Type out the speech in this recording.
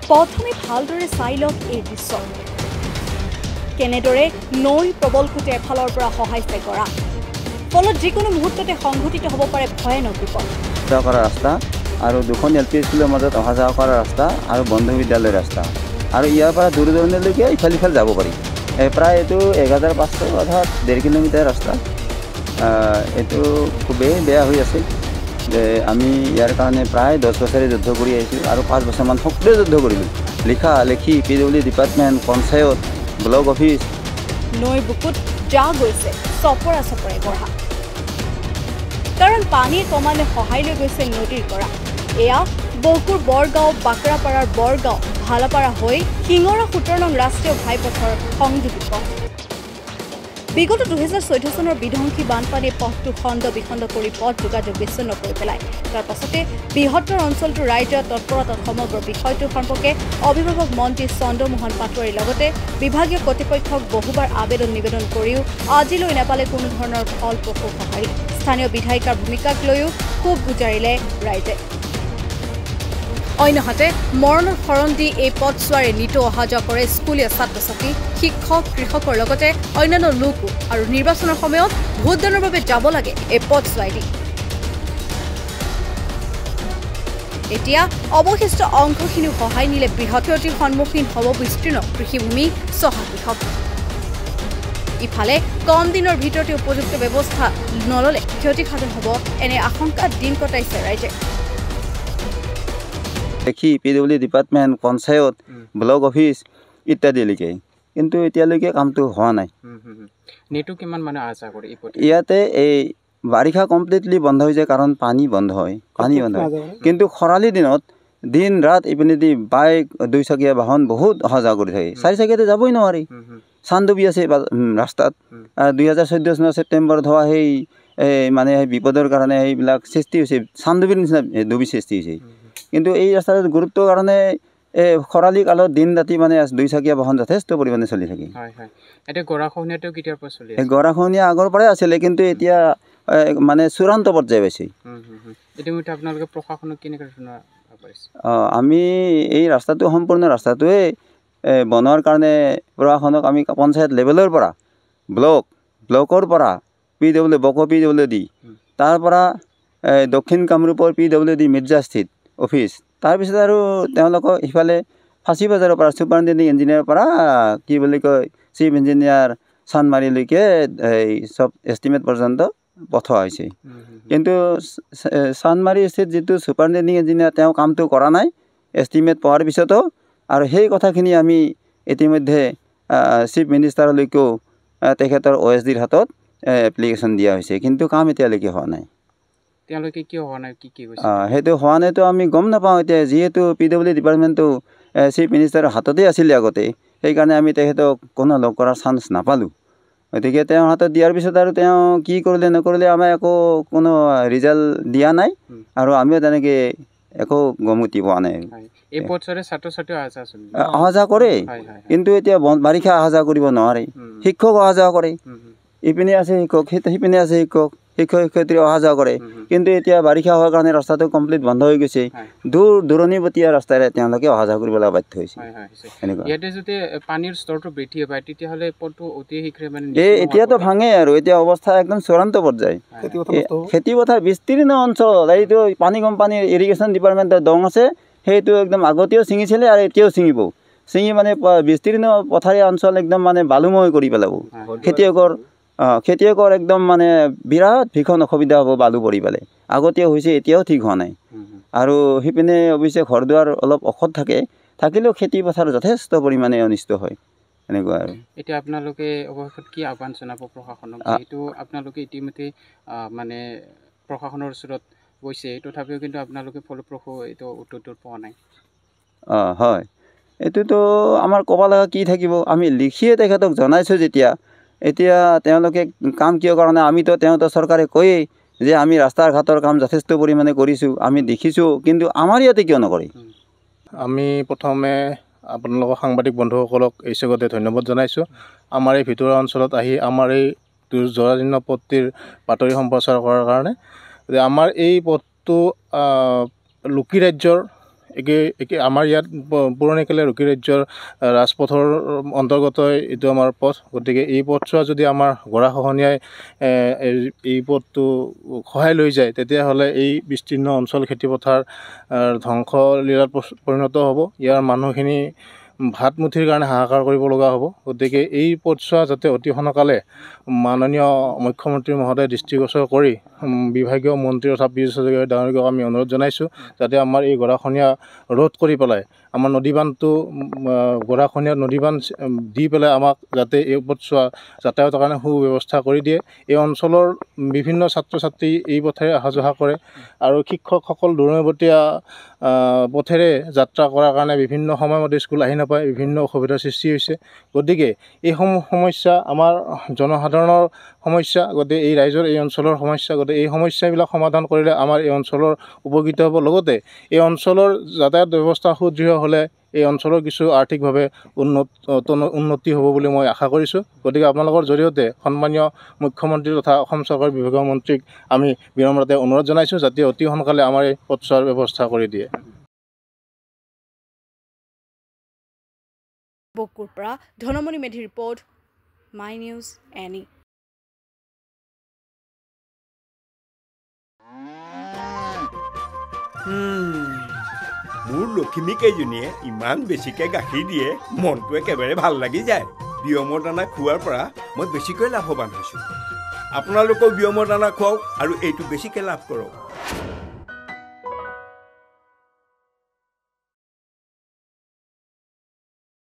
প্ৰথমে ভালদৰে চাই লওক এই দৃশ্য কেনেদৰে নৈ প্ৰবলকুটে এফালৰ পৰা সহাইছে গৰা ফলত যিকোনো মুহূৰ্ততে সংঘটিত হ'ব পাৰে ভয়ানক বিপদ কৰা ৰাস্তা আৰু দুখন LP স্কুলৰ মাজত অহা যোৱা কৰা ৰাস্তা আৰু বন্ধু বিদ্যালয়ৰ ৰাস্তা আৰু ইয়াৰ পৰা দূৰ দূৰণিলৈকে ইফালে যাব পাৰি প্ৰায় এইটো 1500 অৰ্থাৎ 1.5 কিলোমিটাৰ ৰাস্তা এইটো খুবেই বেয়া হৈ আছে যে আমি ইয়াৰ কাৰণে প্ৰায় 10 বছৰে যুদ্ধ কৰি আহিছোঁ আৰু 5 বছৰমান সক্ৰিয় যুদ্ধ কৰিলোঁ লিখি PWD department panchayat block office নৈ বুকুত যা গৈছে চপৰা গঢ়া কাৰণ পানী কমালে সহায় লৈ গৈছে নদীৰ গৰা এয়া বকুৰ বৰগাঁও বাকৰাপাৰাৰ বৰগাঁও ভালাপাৰা হৈ শিঙৰা 17 নং ৰাষ্ট্ৰীয় ঘাইপথৰ সংযোগী পথ বিগত 2014 চনৰ বিধ্বংসী বানপানীয়ে পথটো খণ্ড বিখণ্ড কৰি পথ যোগাযোগ বিচ্ছিন্ন কৰি পেলায় তাৰ পাছতে বৃহত্তৰ অঞ্চলটোৰ ৰাইজৰ তৎপৰতাত সমগ্ৰ বিষয়টো সম্পৰ্কে অভিভাৱক মন্ত্ৰী চন্দ্ৰমোহন পাটোৱাৰীৰ লগতে বিভাগীয় কৰ্তৃপক্ষক বহুবাৰ আবেদন নিবেদন কৰিও আজিলৈ নেপালে কোনো ধৰণৰ ফলপ্ৰসূ সঁহাৰি স্থানীয় বিধায়িকাৰ ভূমিকাক লৈও খুব গুজাৰিলে ৰাইজে অন্যহাতে মৰণৰ শৰণ দি এই পথছোৱাৰে নিতৌ অহা যোৱা কৰে স্কুলীয়া ছাত্ৰ ছাত্ৰী শিক্ষক কৃষকৰ লগতে অন্যান্য লোকো আৰু নিৰ্বাচনৰ সময়ত ভোটদানৰ বাবে যাব লাগে এই পথছোৱাইদি এতিয়া অৱশিষ্ট অংশখিনিও সহায় নিলে বৃহৎ ক্ষতিৰ সন্মুখীন হ'ব বিস্তীৰ্ণ কৃষিভূমি চহা কৃষক ইফালে কম দিনৰ ভিতৰতে উপযুক্ত ব্যৱস্থা নললে ক্ষতিসাধন হ'ব এনে আশংকাত দিন কটাইছে ৰাইজে লিখি PWD department panchayat block office ইত্যাদিলৈকে কিন্তু এতিয়ালৈকে কামটো হোৱা নাই নেটু কিমান মানে আশা কৰি ইয়াতে এই বাৰিষা কমপ্লিটলি বন্ধ হৈ যায় কাৰণ পানী বন্ধ হয় কিন্তু খৰালি দিনত দিন ৰাত ইপিনেদি বাইক 2 চকীয়া বাহন বহুত অহা যোৱা কৰি থাকে 4 চকীয়াতে যাবই নোৱাৰি চান্দুবি আছে ৰাস্তাত 2014 চনৰ ছেপ্টেম্বৰত হোৱা সেই মানে বিপদৰ কাৰণে সেইবিলাক সৃষ্টি হৈছে চান্দুবিৰ নিচিনা ডুবি সৃষ্টি হৈছে কিন্তু এই ৰাস্তাৰ গুৰুত্বৰ কাৰণে খৰালি কালত দিন ৰাতি মানে 2 চকীয়া বাহন যথেষ্ট পৰিমাণে চলি থাকে এটা গৰাখহনীয়াটো কেতিয়াৰ পৰা চলি আছে গৰাখহনীয়া আগৰ পৰাই আছিলে কিন্তু এতিয়া মানে চূড়ান্ত পৰ্যায় পাইছে ইতিমধ্যে আপোনালোকে প্ৰশাসনক কেনেকৈ আমি এই ৰাস্তাটো সম্পূৰ্ণ ৰাস্তাটোৱে বনোৱাৰ কাৰণে প্ৰশাসনক আমি পঞ্চায়ত লেভেলৰ পৰা ব্লকৰ পৰা PWD তাৰ পৰা দক্ষিণ কামৰূপৰ PWD মিৰ্জাস্থিত অফিচ তাৰপিছত আৰু তেওঁলোকক ইফালে ফাঁচী বজাৰৰ পৰা ছুপাৰিনটেণ্ডিং ইঞ্জিনিয়াৰৰ পৰা কি বুলি কয় চিফ ইঞ্জিনিয়াৰ চানমাৰীলৈকে এই সব এষ্টিমেট পৰ্যন্ত পঠোৱা হৈছে কিন্তু চানমাৰী স্থিত যিটো ছুপাৰিনটেণ্ডিং ইঞ্জিনিয়াৰ তেওঁ কামটো কৰা নাই এষ্টিমেট পোৱাৰ পিছতো আৰু সেই কথাখিনি আমি ইতিমধ্যে চিফ মিনিষ্টাৰলৈকেও তেখেতৰ OSDৰ হাতত এপ্লিকেশ্যন দিয়া হৈছে কিন্তু কাম এতিয়ালৈকে হোৱা নাই তেওঁলোকে কিয় হোৱা নাই কি কৈছে সেইটো হোৱা নাইতো আমি গম নাপাওঁ এতিয়া যিহেতু PWD ডিপাৰ্টমেণ্টটো চিফ মিনিষ্টাৰৰ হাততে আছিলে আগতে সেইকাৰণে আমি তেখেতক কোনো লগ কৰাৰ চান্স নাপালোঁ গতিকে তেওঁৰ হাতত দিয়াৰ পিছত আৰু তেওঁ কি কৰিলে নকৰিলে আমাৰ একো কোনো ৰিজাল্ট দিয়া নাই আৰু আমিও তেনেকৈ একো গমতি পোৱা নাই এই পথছোৱাৰে ছাত্ৰ ছাত্ৰী অহা যোৱা কৰে কিন্তু এতিয়া বাৰিষা অহা যোৱা কৰিব নোৱাৰে শিক্ষক অহা যোৱা কৰে ইপিনে আছে শিক্ষক সিপিনে আছে শিক্ষক শিক্ষয়িত্ৰী অহা যোৱা কৰে কিন্তু এতিয়া বাৰিষা হোৱাৰ কাৰণে ৰাস্তাটো কমপ্লিট বন্ধ হৈ গৈছে দূৰণিবতীয়া ৰাস্তাৰে তেওঁলোকে অহা যোৱা কৰিবলৈ বাধ্য হৈছে ইয়াতে যদি পানীৰ স্তৰটো বৃদ্ধি পায় তেতিয়াহ'লে পথটো অতি শীঘ্ৰে মানে এতিয়াতো ভাঙে আৰু এতিয়া অৱস্থা একদম চূড়ান্ত পৰ্যায় খেতি পথাৰ বিস্তীৰ্ণ অঞ্চল এইটো পানী কোম্পানীৰ ইৰিগেশ্যন ডিপাৰ্টমেণ্টৰ দং আছে সেইটো একদম আগতেও ছিঙিছিলে আৰু এতিয়াও ছিঙি মানে বিস্তীৰ্ণ পথাৰীয়া অঞ্চল একদম মানে বালুময় কৰি পেলাব খেতিয়কৰ একদম মানে বিৰাট ভীষণ অসুবিধা হ'ব বালু পৰি পেলাই আগতেও হৈছে এতিয়াও ঠিক হোৱা নাই আৰু সিপিনে অৱশ্যে ঘৰ দুৱাৰ অলপ ঔষধ থাকিলেও খেতি পথাৰ যথেষ্ট পৰিমাণে অনিষ্ট হয় এনেকুৱা আৰু এতিয়া আপোনালোকে অৱশেষত কি আহ্বান জনাব প্ৰশাসনক যিহেতু আপোনালোকে ইতিমধ্যে মানে প্ৰশাসনৰ ওচৰত গৈছে তথাপিও কিন্তু আপোনালোকে ফলপ্ৰসূ এইটো উত্তৰটো পোৱা নাই হয় এইটোতো আমাৰ ক'ব লগা কি থাকিব আমি লিখিয়ে তেখেতক জনাইছোঁ যেতিয়া এতিয়া তেওঁলোকে কাম কিয় কৰা নাই আমিতো তেওঁতো চৰকাৰে কয়েই যে আমি ৰাস্তাৰ ঘাটৰ কাম যথেষ্ট পৰিমাণে কৰিছোঁ আমি দেখিছোঁ কিন্তু আমাৰ ইয়াতে কিয় নকৰে আমি প্ৰথমে আপোনালোকৰ সাংবাদিক বন্ধুসকলক এই চেগতে ধন্যবাদ জনাইছোঁ আমাৰ এই ভিতৰুৱা অঞ্চলত আহি আমাৰ এই জৰাজীৰ্ণ পথটিৰ বাতৰি সম্প্ৰচাৰ কৰাৰ কাৰণে যে আমাৰ এই পথটো লোকী ৰাজ্যৰ একে আমাৰ ইয়াত পুৰণিকালে ৰকী ৰাজ্যৰ ৰাজপথৰ অন্তৰ্গত এইটো আমাৰ পথ। গতিকে এই পথছোৱা যদি আমাৰ গৰাখহনীয়াই এই পথটো খহাই লৈ যায়, তেতিয়াহ'লে এই বিস্তীৰ্ণ অঞ্চল খেতিপথাৰ ধ্বংসলীলাত পৰিণত হ'ব। ইয়াৰ মানুহখিনি ভাত মুঠিৰ কাৰণে হাহাকাৰ কৰিব লগা হ'ব। গতিকে এই পথছোৱা যাতে অতি সোনকালে মাননীয় মুখ্যমন্ত্ৰী মহোদয়ে দৃষ্টিগোচৰ কৰি বিভাগীয় মন্ত্ৰী তথা পীযুষ হাজৰিকা ডাঙৰীয়াক আমি অনুৰোধ জনাইছোঁ, যাতে আমাৰ এই গৰাখহনীয়া ৰোধ কৰি পেলাই আমাৰ নদীবান্ধটো গৰাখহনীয়া নদীবান্ধ দি পেলাই আমাক যাতে এই পথছোৱা যাতায়াতৰ কাৰণে সুব্যৱস্থা কৰি দিয়ে। এই অঞ্চলৰ বিভিন্ন ছাত্ৰ ছাত্ৰী এই পথেৰে অহা যোৱা কৰে আৰু শিক্ষকসকল দূৰৱৰ্তীয়া পথেৰে যাত্ৰা কৰাৰ কাৰণে বিভিন্ন সময়মতে স্কুল আহি নাপায়, বিভিন্ন অসুবিধাৰ সৃষ্টি হৈছে। গতিকে এইসমূহ সমস্যা আমাৰ জনসাধাৰণৰ সমস্যা, গতিকে এই ৰাইজৰ এই অঞ্চলৰ সমস্যা। গতিকে এই সমস্যাবিলাক সমাধান কৰিলে আমাৰ এই অঞ্চলৰ উপকৃত হ'ব। লগতে এই অঞ্চলৰ যাতায়াত ব্যৱস্থা সুদৃঢ় হ'লে এই অঞ্চলৰ কিছু আৰ্থিকভাৱে উন্নতি হ'ব বুলি মই আশা কৰিছোঁ। গতিকে আপোনালোকৰ জৰিয়তে সন্মানীয় মুখ্যমন্ত্ৰী তথা অসম চৰকাৰৰ বিভাগীয় মন্ত্ৰীক আমি বিনম্ৰতে অনুৰোধ জনাইছোঁ, যাতে অতি সোনকালে আমাৰ এই পথছোৱাৰ ব্যৱস্থা কৰি দিয়ে। বকুৰ পৰা ধনমণি মেধিৰ ৰিপৰ্ট, মাই নিউজ এনি। মোৰ লখিমী কেইজনীয়ে ইমান বেছিকৈ গাখীৰ দিয়ে, মনটো একেবাৰে ভাল লাগি যায়। বিয়মৰ দানা খোৱাৰ পৰা মই বেছিকৈ লাভৱান হৈছোঁ। আপোনালোকেও বিয়মৰ দানা খুৱাওক আৰু এইটো বেছিকৈ লাভ কৰক।